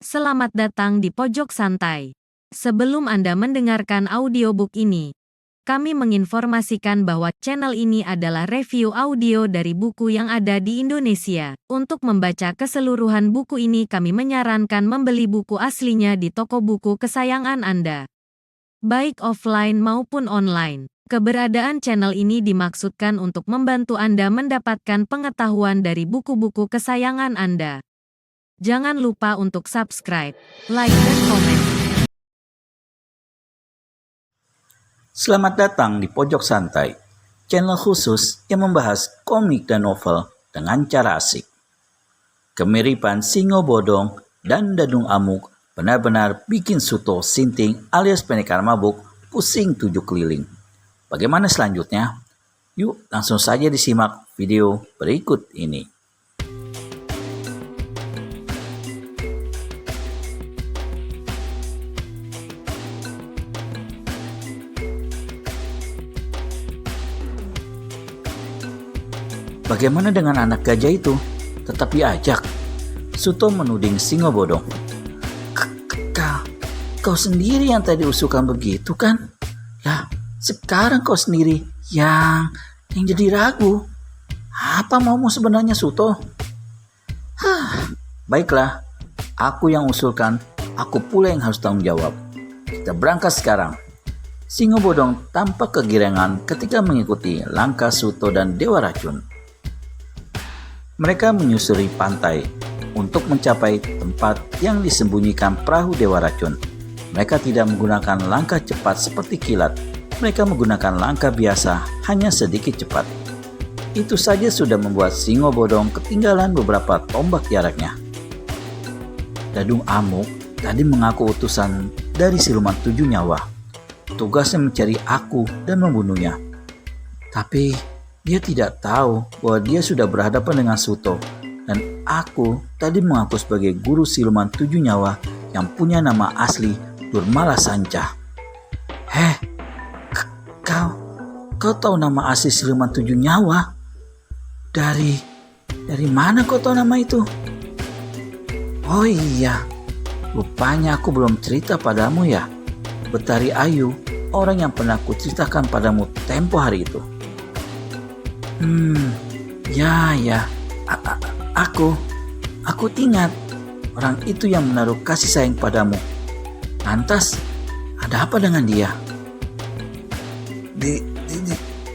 Selamat datang di Pojok Santai. Sebelum Anda mendengarkan audiobook ini, kami menginformasikan bahwa channel ini adalah review audio dari buku yang ada di Indonesia. Untuk membaca keseluruhan buku ini, kami menyarankan membeli buku aslinya di toko buku kesayangan Anda, baik offline maupun online. Keberadaan channel ini dimaksudkan untuk membantu Anda mendapatkan pengetahuan dari buku-buku kesayangan Anda. Jangan lupa untuk subscribe, like, dan komen. Selamat datang di Pojok Santai, channel khusus yang membahas komik dan novel dengan cara asik. Kemiripan Singo Bodong dan Dadung Amuk benar-benar bikin Suto Sinting alias Pendekar Mabuk pusing 7 keliling. Bagaimana selanjutnya? Yuk langsung saja disimak video berikut ini. Bagaimana dengan anak gajah itu? Tetap diajak. Suto menuding Singo Bodong. Kau sendiri yang tadi usulkan begitu kan? Ya, sekarang kau sendiri yang jadi ragu. Apa maumu sebenarnya, Suto? Baiklah, aku yang usulkan, aku pula yang harus tanggung jawab. Kita berangkat sekarang. Singo Bodong tampak kegirangan ketika mengikuti langkah Suto dan Dewa Racun. Mereka menyusuri pantai untuk mencapai tempat yang disembunyikan perahu Dewa Racun. Mereka tidak menggunakan langkah cepat seperti kilat. Mereka menggunakan langkah biasa, hanya sedikit cepat. Itu saja sudah membuat Singo Bodong ketinggalan beberapa tombak jaraknya. Dadung Amuk tadi mengaku utusan dari siluman 7 nyawa. Tugasnya mencari aku dan membunuhnya. Tapi dia tidak tahu bahwa dia sudah berhadapan dengan Suto, dan aku tadi mengaku sebagai guru siluman 7 nyawa yang punya nama asli Durmala Sanca. Kau tahu nama asli siluman 7 nyawa? Dari mana kau tahu nama itu? Oh iya, rupanya aku belum cerita padamu ya. Betari Ayu, orang yang pernah kuceritakan padamu tempo hari itu. Ya. Aku ingat orang itu yang menaruh kasih sayang padamu. Lantas, ada apa dengan dia?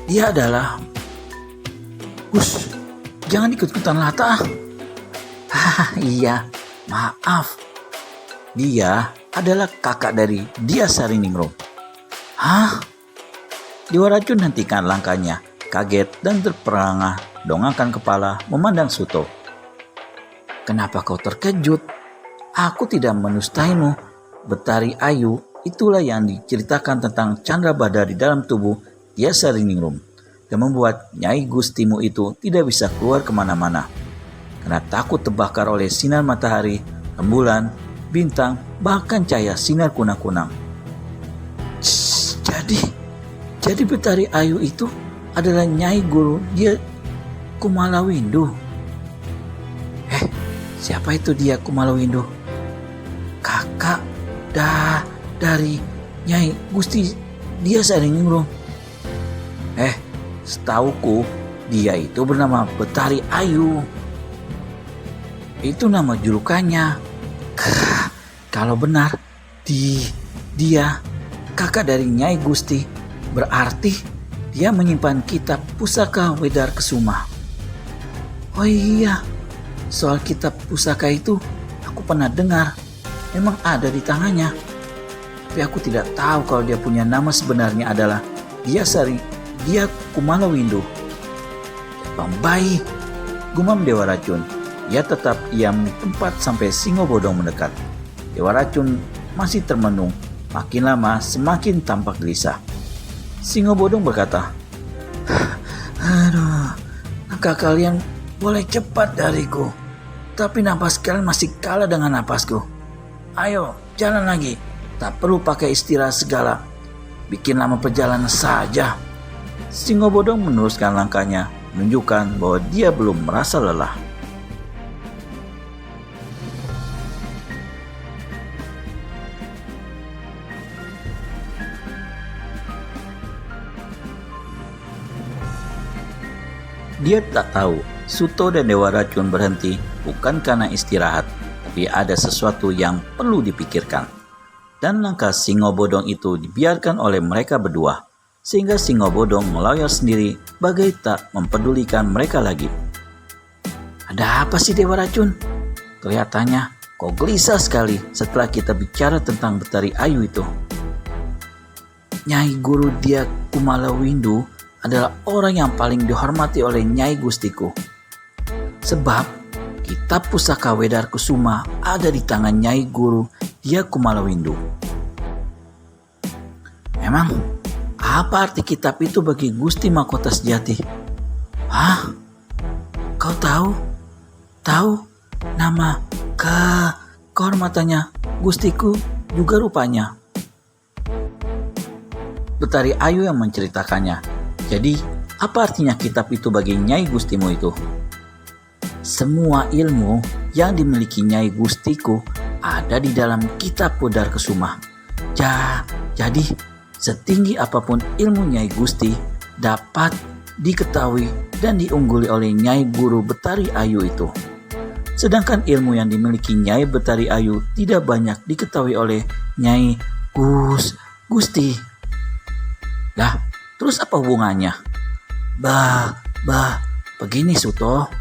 Dia adalah... jangan ikut-ikutan Lata. Iya, maaf. Dia adalah kakak dari Dia Sariningrum. Dewa Racun hentikan langkahnya, kaget dan terperangah, dongakkan kepala memandang Suto. Kenapa kau terkejut? Aku tidak menustaimu. Betari Ayu itulah yang diceritakan tentang Chandra Badar di dalam tubuh Dia Sariningrum dan membuat Nyai Gustimu itu tidak bisa keluar kemana-mana karena takut terbakar oleh sinar matahari, rembulan, bintang, bahkan cahaya sinar kunang-kunang. Jadi Betari Ayu itu adalah Nyai Guru Dia Kumalawindu. Siapa itu Dia Kumalawindu? Kakak dari Nyai Gusti Dia Sariningrum. Setauku dia itu bernama Betari Ayu. Itu nama julukannya. Kalau benar dia kakak dari Nyai Gusti, berarti dia menyimpan kitab pusaka Wedar Kesuma. Oh iya, soal kitab pusaka itu aku pernah dengar. Memang ada di tangannya. Tapi aku tidak tahu kalau dia punya nama sebenarnya adalah Dia Kumalawindu. Bang bayi, gumam Dewa Racun. Ia tetap diam di tempat sampai Singo Bodong mendekat. Dewa Racun masih termenung. Makin lama semakin tampak gelisah. Singo Bodong berkata, langkah kalian boleh cepat dariku, tapi napas kalian masih kalah dengan napasku. Ayo, jalan lagi. Tak perlu pakai istirahat segala. Bikin lama perjalanan saja. Singo Bodong meneruskan langkahnya, menunjukkan bahwa dia belum merasa lelah. Dia tak tahu Suto dan Dewa Racun berhenti bukan karena istirahat, tapi ada sesuatu yang perlu dipikirkan. Dan langkah Singo Bodong itu dibiarkan oleh mereka berdua, sehingga Singo Bodong melayar sendiri bagai tak mempedulikan mereka lagi. Ada apa sih Dewa Racun? Kelihatannya kau gelisah sekali setelah kita bicara tentang Betari Ayu itu. Nyai Guru Dia Kumalawindu adalah orang yang paling dihormati oleh Nyai Gustiku. Sebab kitab pusaka Wedar Kusuma ada di tangan Nyai Guru Dia Kumalawindu. Memang apa arti kitab itu bagi Gusti Mahkota Sejati? Hah? Kau tahu? Tahu nama kehormatannya Gustiku juga rupanya. Betari Ayu yang menceritakannya. Jadi, apa artinya kitab itu bagi Nyai Gustimu itu? Semua ilmu yang dimiliki Nyai Gustiku ada di dalam kitab Wedar Kusuma. Jadi, setinggi apapun ilmu Nyai Gusti dapat diketahui dan diungguli oleh Nyai Guru Betari Ayu itu. Sedangkan ilmu yang dimiliki Nyai Betari Ayu tidak banyak diketahui oleh Nyai Gusti. Lah, terus apa hubungannya? Begini Suto.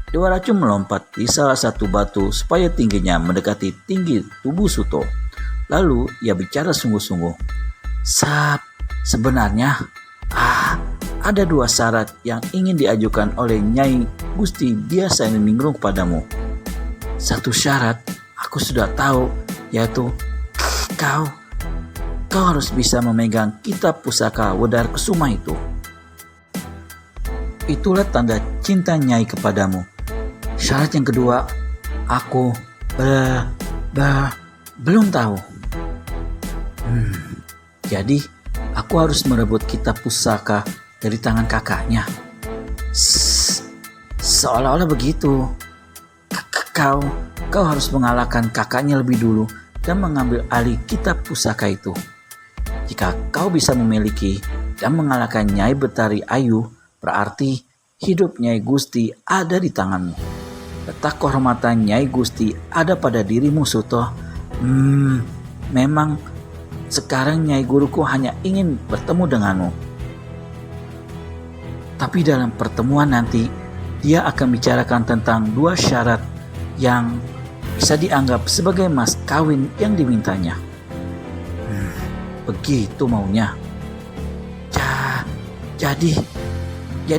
Dewa Racun melompat di salah satu batu supaya tingginya mendekati tinggi tubuh Suto. Lalu ia bicara sungguh-sungguh. Sebenarnya ada dua syarat yang ingin diajukan oleh Nyai Gusti Biasa Niningrum kepadamu. Satu syarat aku sudah tahu, yaitu kau harus bisa memegang kitab pusaka Wedar Kusuma itu. Itulah tanda cinta Nyai kepadamu. Syarat yang kedua, aku belum tahu. Jadi, aku harus merebut kitab pusaka dari tangan kakaknya. Seolah-olah begitu. Kau harus mengalahkan kakaknya lebih dulu dan mengambil alih kitab pusaka itu. Jika kau bisa memiliki dan mengalahkan Nyai Betari Ayu, berarti hidup Nyai Gusti ada di tanganmu. Letak kehormatan Nyai Gusti ada pada dirimu, Suto. Memang sekarang Nyai Guruku hanya ingin bertemu denganmu. Tapi dalam pertemuan nanti, dia akan bicarakan tentang dua syarat yang bisa dianggap sebagai mas kawin yang dimintanya. Begitu maunya. Jadi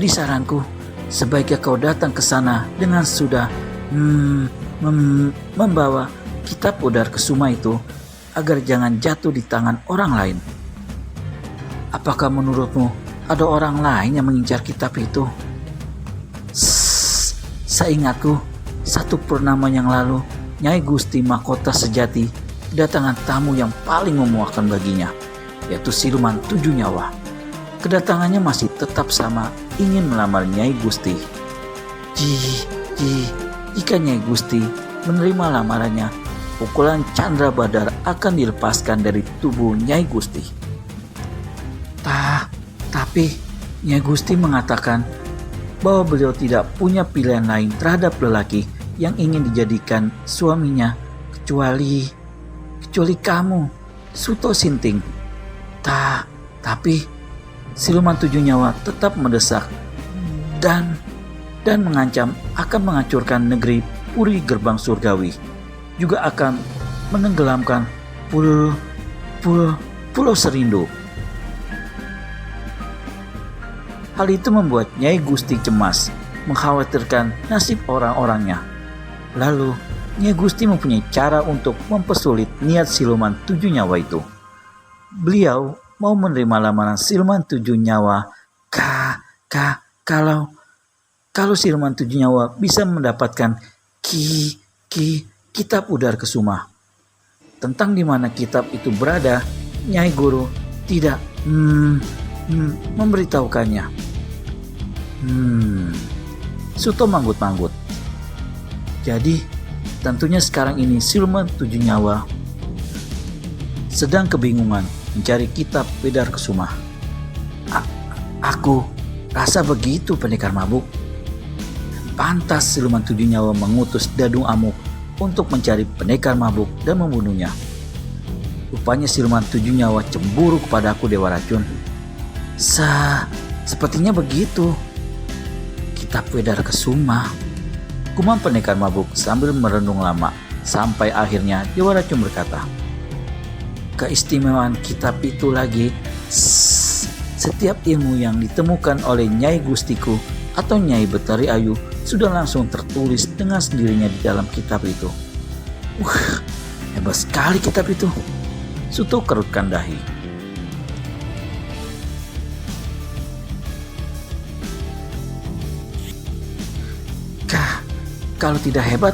saranku, sebaiknya kau datang ke sana dengan sudah membawa kitab Wedar Kusuma itu agar jangan jatuh di tangan orang lain. Apakah menurutmu ada orang lain yang mengincar kitab itu? Seingatku, satu purnama yang lalu, Nyai Gusti Mahkota Sejati kedatangan tamu yang paling memuaskan baginya, yaitu siluman 7 nyawa. Kedatangannya masih tetap sama, ingin melamar Nyai Gusti. Jika Nyai Gusti menerima lamarannya, pukulan Chandra Badar akan dilepaskan dari tubuh Nyai Gusti. Tapi Nyai Gusti mengatakan bahwa beliau tidak punya pilihan lain terhadap lelaki yang ingin dijadikan suaminya kecuali kamu, Suto Sinting. Tapi siluman 7 nyawa tetap mendesak dan mengancam akan menghancurkan negeri Puri Gerbang Surgawi, juga akan menenggelamkan Pulau Serindu. Hal itu membuat Nyai Gusti cemas, mengkhawatirkan nasib orang-orangnya. Lalu Nyai Gusti mempunyai cara untuk mempersulit niat siluman 7 nyawa itu. Beliau mau menerima lamaran siluman 7 nyawa kalau siluman 7 nyawa bisa mendapatkan kitab Wedar Kusuma. Tentang di mana kitab itu berada, Nyai Guru tidak memberitahukannya. Suto manggut-manggut. Jadi tentunya sekarang ini siluman 7 nyawa sedang kebingungan mencari kitab Wedar Kusuma. Aku rasa begitu, Pendekar Mabuk. Pantas siluman tujuh nyawa mengutus Dadung Amuk untuk mencari pendekar mabuk dan membunuhnya. Rupanya siluman tujuh nyawa cemburu kepadaku, Dewa Racun. Sepertinya begitu. Kitab Wedar Kesuma, gumam pendekar mabuk sambil merenung lama, sampai akhirnya Dewa Racun berkata, keistimewaan kitab itu lagi, setiap ilmu yang ditemukan oleh Nyai Gustiku atau Nyai Betari Ayu sudah langsung tertulis dengan sendirinya di dalam kitab itu. Hebat sekali kitab itu. Suto kerutkan dahi. Kalau tidak hebat,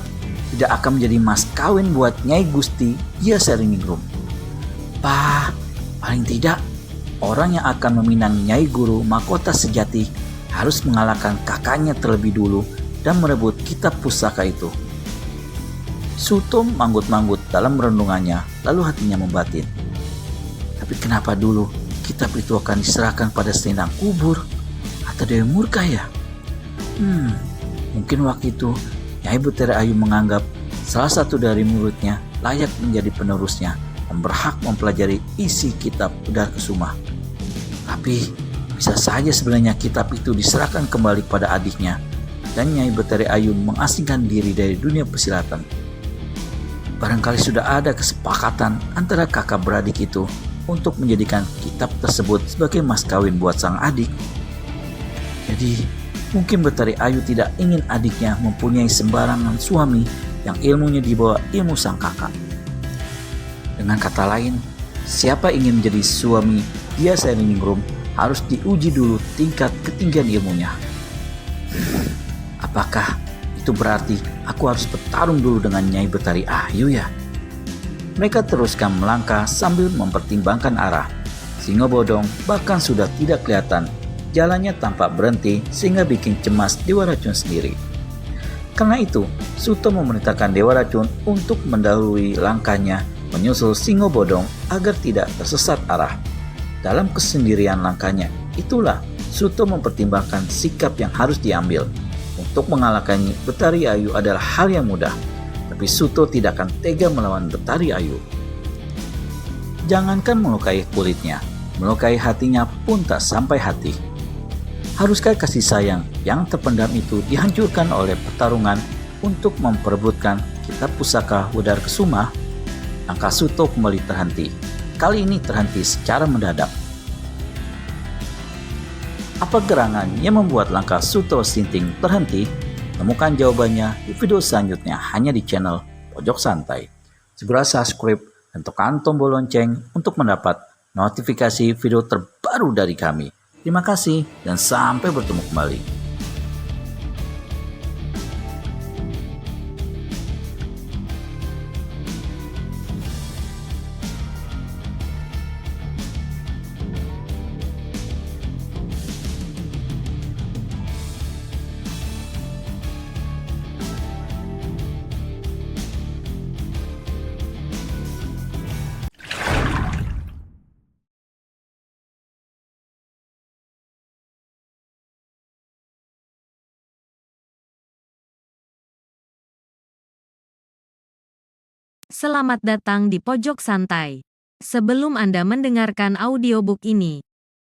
tidak akan menjadi mas kawin buat Nyai Gusti Yasariningrum. Paling tidak, orang yang akan meminang Nyai Guru Mahkota Sejati harus mengalahkan kakaknya terlebih dulu dan merebut kitab pusaka itu. Suto manggut-manggut dalam renungannya, lalu hatinya membatin. Tapi kenapa dulu kitab itu akan diserahkan pada selendang kubur atau Dewi Murka ya? Mungkin waktu itu Nyai Betari Ayu menganggap salah satu dari muridnya layak menjadi penerusnya dan berhak mempelajari isi kitab Wedar Kesuma. Tapi bisa saja sebenarnya kitab itu diserahkan kembali pada adiknya dan Nyai Betari Ayu mengasingkan diri dari dunia persilatan. Barangkali sudah ada kesepakatan antara kakak beradik itu untuk menjadikan kitab tersebut sebagai mas kawin buat sang adik. Jadi mungkin Betari Ayu tidak ingin adiknya mempunyai sembarangan suami yang ilmunya di bawah ilmu sang kakak. Dengan kata lain, siapa ingin menjadi suami Yasariningrum harus diuji dulu tingkat ketinggian ilmunya. Apakah itu berarti aku harus bertarung dulu dengan Nyai Betari Ayu ya? Mereka teruskan melangkah sambil mempertimbangkan arah. Singo Bodong bahkan sudah tidak kelihatan. Jalannya tampak berhenti sehingga bikin cemas Dewa Racun sendiri. Karena itu, Suto memerintahkan Dewa Racun untuk mendahului langkahnya menyusul Singo Bodong agar tidak tersesat arah. Dalam kesendirian langkahnya, itulah Suto mempertimbangkan sikap yang harus diambil. Untuk mengalahkan Betari Ayu adalah hal yang mudah, tapi Suto tidak akan tega melawan Betari Ayu. Jangankan melukai kulitnya, melukai hatinya pun tak sampai hati. Haruskah kasih sayang yang terpendam itu dihancurkan oleh pertarungan untuk memperebutkan kitab pusaka Wedar Kesuma? Langkah Suto kembali terhenti. Kali ini terhenti secara mendadak. Apa gerangan yang membuat langkah Suto Sinting terhenti? Temukan jawabannya di video selanjutnya hanya di channel Pojok Santai. Segera subscribe dan tekan tombol lonceng untuk mendapat notifikasi video terbaru dari kami. Terima kasih dan sampai bertemu kembali. Selamat datang di Pojok Santai. Sebelum Anda mendengarkan audiobook ini,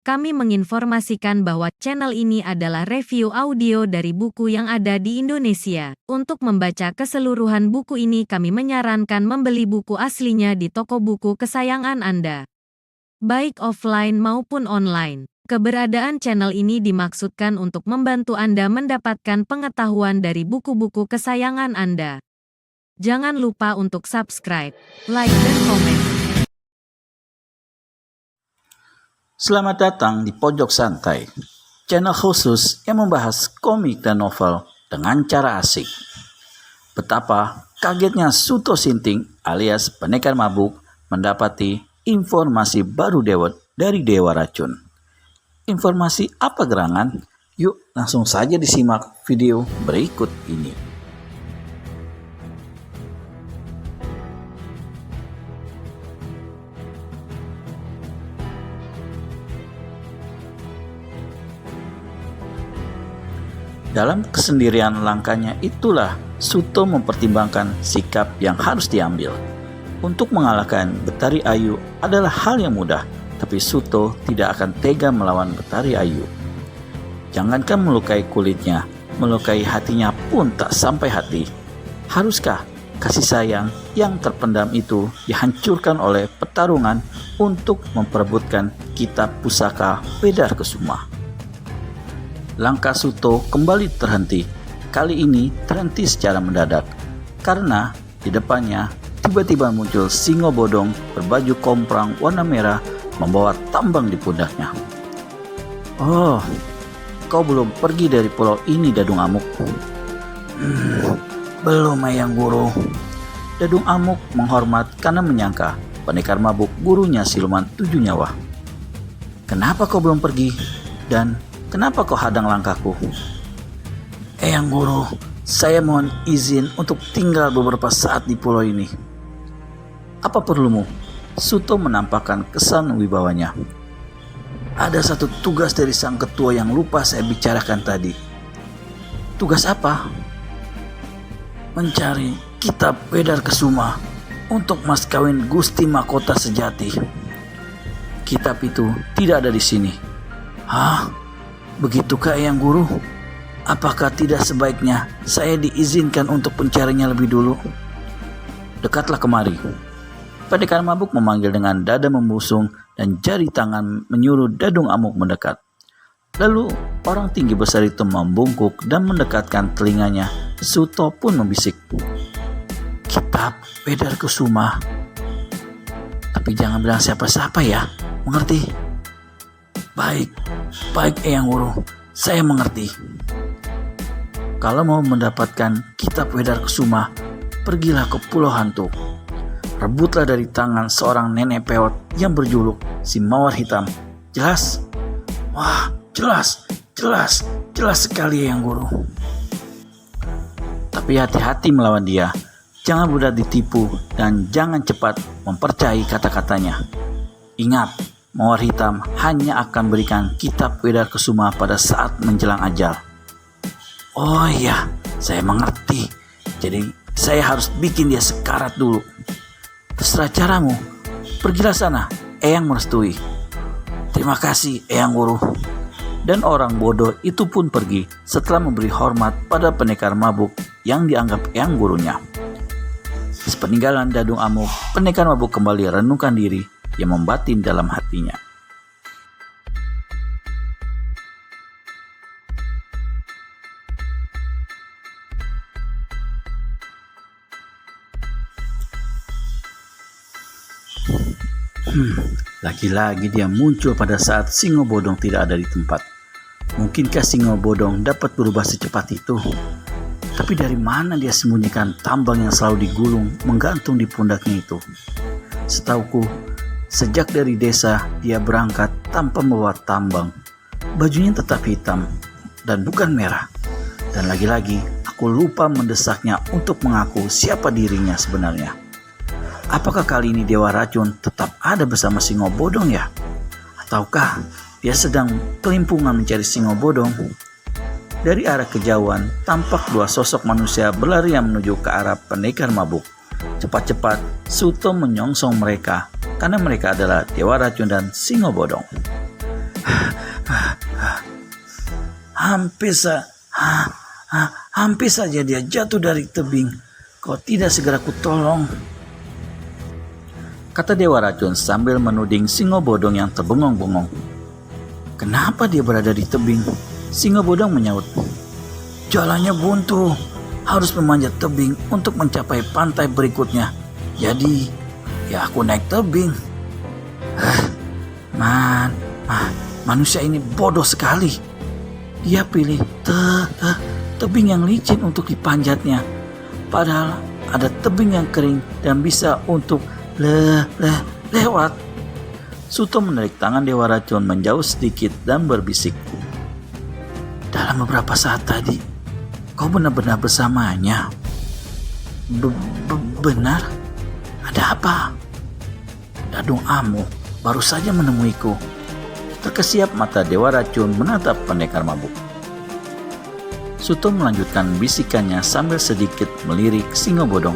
kami menginformasikan bahwa channel ini adalah review audio dari buku yang ada di Indonesia. Untuk membaca keseluruhan buku ini kami menyarankan membeli buku aslinya di toko buku kesayangan Anda, baik offline maupun online. Keberadaan channel ini dimaksudkan untuk membantu Anda mendapatkan pengetahuan dari buku-buku kesayangan Anda. Jangan lupa untuk subscribe, like, dan komen. Selamat datang di Pojok Santai, channel khusus yang membahas komik dan novel dengan cara asik. Betapa kagetnya Suto Sinting alias pendekar mabuk mendapati informasi baru dari Dewa Racun. Informasi apa gerangan? Yuk langsung saja disimak video berikut ini. Dalam kesendirian langkahnya itulah Suto mempertimbangkan sikap yang harus diambil. Untuk mengalahkan Betari Ayu adalah hal yang mudah, tapi Suto tidak akan tega melawan Betari Ayu. Jangankan melukai kulitnya, melukai hatinya pun tak sampai hati. Haruskah kasih sayang yang terpendam itu dihancurkan oleh pertarungan untuk memperebutkan kitab pusaka Wedar Kesuma? Langkah Suto kembali terhenti. Kali ini terhenti secara mendadak, karena di depannya tiba-tiba muncul singo bodong berbaju komprang warna merah membawa tambang di pundaknya. "Oh, kau belum pergi dari pulau ini, Dadung Amuk?" "Belum, Ayang Guru." Dadung Amuk menghormat karena menyangka pendekar mabuk gurunya siluman 7 nyawa. "Kenapa kau belum pergi? Dan kenapa kau hadang langkahku?" "Eyang Guru, saya mohon izin untuk tinggal beberapa saat di pulau ini." "Apa perlumu?" Suto menampakkan kesan wibawanya. "Ada satu tugas dari sang ketua yang lupa saya bicarakan tadi." "Tugas apa?" "Mencari kitab Wedar Kesuma untuk mas kawin Gusti Mahkota Sejati." "Kitab itu tidak ada di sini." "Hah? Begitukah, Eyang Guru? Apakah tidak sebaiknya saya diizinkan untuk mencarinya lebih dulu?" "Dekatlah kemari." Pendekar mabuk memanggil dengan dada membusung dan jari tangan menyuruh Dadung Amuk mendekat. Lalu orang tinggi besar itu membungkuk dan mendekatkan telinganya. Suto pun membisik, "Kitab Wedar Kesuma. Tapi jangan bilang siapa-siapa ya, mengerti?" Baik, Eyang Guru, saya mengerti." "Kalau mau mendapatkan kitab Wedar Kesuma, pergilah ke Pulau Hantu. Rebutlah dari tangan seorang nenek peot yang berjuluk si Mawar Hitam. Jelas?" "Wah, jelas sekali, Eyang Guru." "Tapi hati-hati melawan dia. Jangan mudah ditipu dan jangan cepat mempercayai kata-katanya. Ingat, Mawar Hitam hanya akan berikan kitab Wedar Kesuma pada saat menjelang ajal." "Oh iya, saya mengerti. Jadi saya harus bikin dia sekarat dulu." "Terserah caramu. Pergilah sana, Eyang merestui." "Terima kasih, Eyang Guru." Dan orang bodoh itu pun pergi setelah memberi hormat pada pendekar mabuk yang dianggap Eyang Gurunya. Sepeninggalan Dadung Amuk, pendekar mabuk kembali renungkan diri yang membatin dalam hatinya. Lagi-lagi dia muncul pada saat singo bodong tidak ada di tempat. Mungkinkah singo bodong dapat berubah secepat itu? Tapi dari mana dia sembunyikan tambang yang selalu digulung menggantung di pundaknya itu? Setauku, sejak dari desa dia berangkat tanpa membawa tambang. Bajunya tetap hitam dan bukan merah. Dan lagi-lagi aku lupa mendesaknya untuk mengaku siapa dirinya sebenarnya. Apakah kali ini Dewa Racun tetap ada bersama singo bodong ya? Ataukah dia sedang kelimpungan mencari singo bodong? Dari arah kejauhan, tampak dua sosok manusia berlarian menuju ke arah pendekar mabuk. Cepat-cepat, Suto menyongsong mereka, karena mereka adalah Dewa Racun dan singo bodong. Hampir saja dia jatuh dari tebing. Kau tidak segera kutolong, kata Dewa Racun sambil menuding singo bodong yang terbengong-bengong. Kenapa dia berada di tebing? Singo bodong menyaut. Jalannya buntu, harus memanjat tebing untuk mencapai pantai berikutnya. Jadi, ya aku naik tebing. Manusia ini bodoh sekali. Dia pilih tebing yang licin untuk dipanjatnya. Padahal ada tebing yang kering dan bisa untuk lewat. Suto menarik tangan Dewa Racun menjauh sedikit dan berbisik. Dalam beberapa saat tadi, kau benar-benar bersamanya. Benar? Ada apa? Dadung Amuk baru saja menemuiku. Terkesiap mata Dewa Racun menatap pendekar mabuk. Suto melanjutkan bisikannya sambil sedikit melirik Singo Bodong.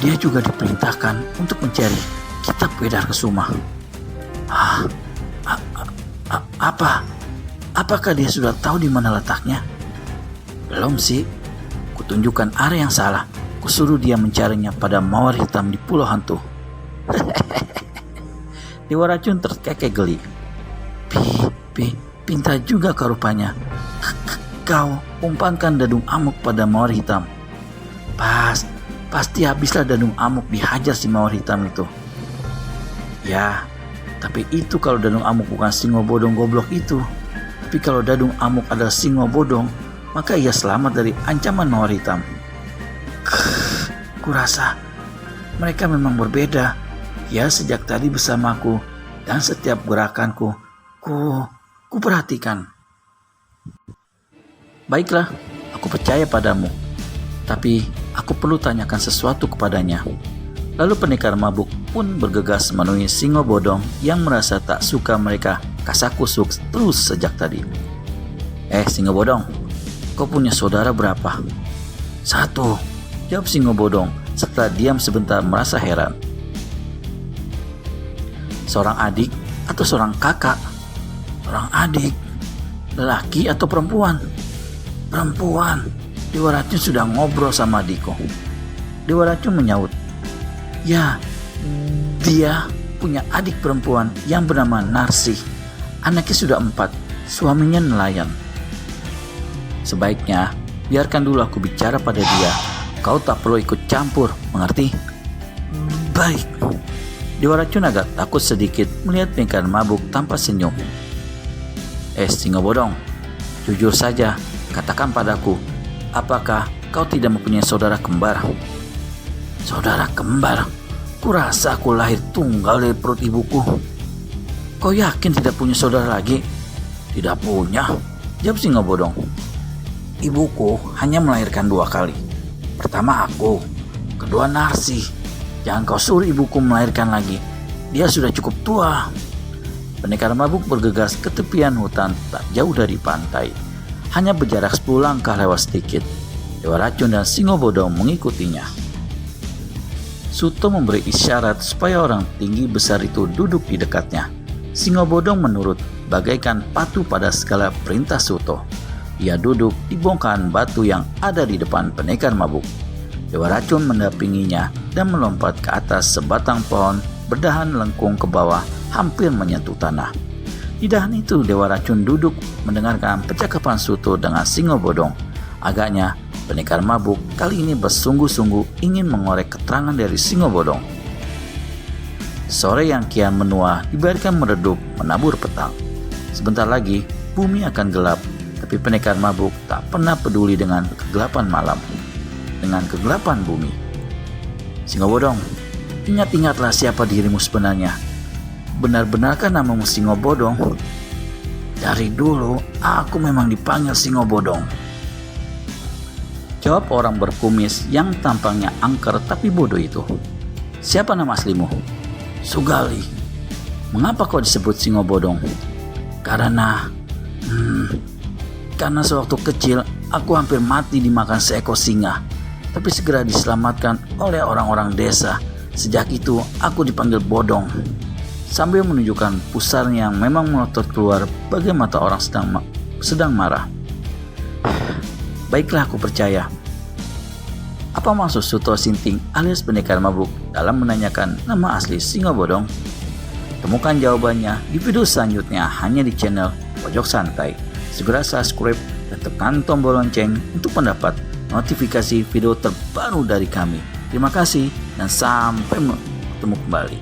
Dia juga diperintahkan untuk mencari kitab Wedar Kesuma. Apakah dia sudah tahu di mana letaknya? Belum sih. Kutunjukkan area yang salah. Kusuruh dia mencarinya pada mawar hitam di Pulau Hantu. Dewa Racun terkekeh geli. Pintar juga kau rupanya. Kau umpankan dadung amuk pada mawar hitam. Pasti habislah dadung amuk dihajar si mawar hitam itu. Ya, tapi itu kalau dadung amuk bukan Singo Bodong goblok itu. Tapi kalau dadung amuk adalah Singo Bodong, maka ia selamat dari ancaman mawar hitam. Kurasa mereka memang berbeda. Ya, sejak tadi bersamaku dan setiap gerakanku, ku perhatikan. Baiklah, aku percaya padamu. Tapi aku perlu tanyakan sesuatu kepadanya. Lalu pendekar mabuk pun bergegas menemui Singo Bodong yang merasa tak suka mereka kasakusuk terus sejak tadi. Singo Bodong, kau punya saudara berapa? 1, jawab Singo Bodong setelah diam sebentar merasa heran. Seorang adik atau seorang kakak? Seorang adik. Lelaki atau perempuan? Perempuan. Dewa Racun sudah ngobrol sama adikku. Dewa Racun menyaut. Ya, dia punya adik perempuan yang bernama Narsih. Anaknya sudah 4, suaminya nelayan. Sebaiknya biarkan dulu aku bicara pada dia. Kau tak perlu ikut campur, mengerti? Baik. Dewa Racun agak takut sedikit melihat pendekar mabuk tanpa senyum. Singo Bodong, jujur saja, katakan padaku, apakah kau tidak mempunyai saudara kembar? Saudara kembar? Kurasa aku lahir tunggal dari perut ibuku. Kau yakin tidak punya saudara lagi? Tidak punya, jawab Singo Bodong. Ibuku hanya melahirkan 2 kali. Pertama aku, kedua Narsih. Jangan kau suruh ibuku melahirkan lagi. Dia sudah cukup tua. Pendekar mabuk bergegas ke tepian hutan tak jauh dari pantai. Hanya berjarak 10 langkah lewat sedikit. Dewa Racun dan Singo Bodong mengikutinya. Suto memberi isyarat supaya orang tinggi besar itu duduk di dekatnya. Singo Bodong menurut, bagaikan patuh pada segala perintah Suto. Ia duduk di bongkahan batu yang ada di depan pendekar mabuk. Dewa Racun mendampinginya dan melompat ke atas sebatang pohon berdahan lengkung ke bawah hampir menyentuh tanah. Di dahan itu Dewa Racun duduk mendengarkan percakapan Suto dengan Singo Bodong. Agaknya pendekar mabuk kali ini bersungguh-sungguh ingin mengorek keterangan dari Singo Bodong. Sore yang kian menua dibiarkan meredup menabur petang. Sebentar lagi bumi akan gelap, tapi pendekar mabuk tak pernah peduli dengan kegelapan malam, dengan kegelapan bumi. Singo Bodong, ingat-ingatlah siapa dirimu sebenarnya. Benar-benarkah namamu Singo Bodong? Dari dulu aku memang dipanggil Singo Bodong, jawab orang berkumis yang tampangnya angker tapi bodoh itu. Siapa nama aslimu? Sugali. Mengapa kau disebut Singo Bodong? Karena sewaktu kecil aku hampir mati dimakan seekor singa, tapi segera diselamatkan oleh orang-orang desa. Sejak itu aku dipanggil Bodong. Sambil menunjukkan pusarnya yang memang melotot keluar bagai mata orang sedang marah. Baiklah, aku percaya. Apa maksud Suto Sinting alias pendekar mabuk dalam menanyakan nama asli Singo Bodong? Temukan jawabannya di video selanjutnya hanya di channel Pojok Santai. Segera subscribe dan tekan tombol lonceng untuk mendapat notifikasi video terbaru dari kami. Terima kasih dan sampai bertemu kembali.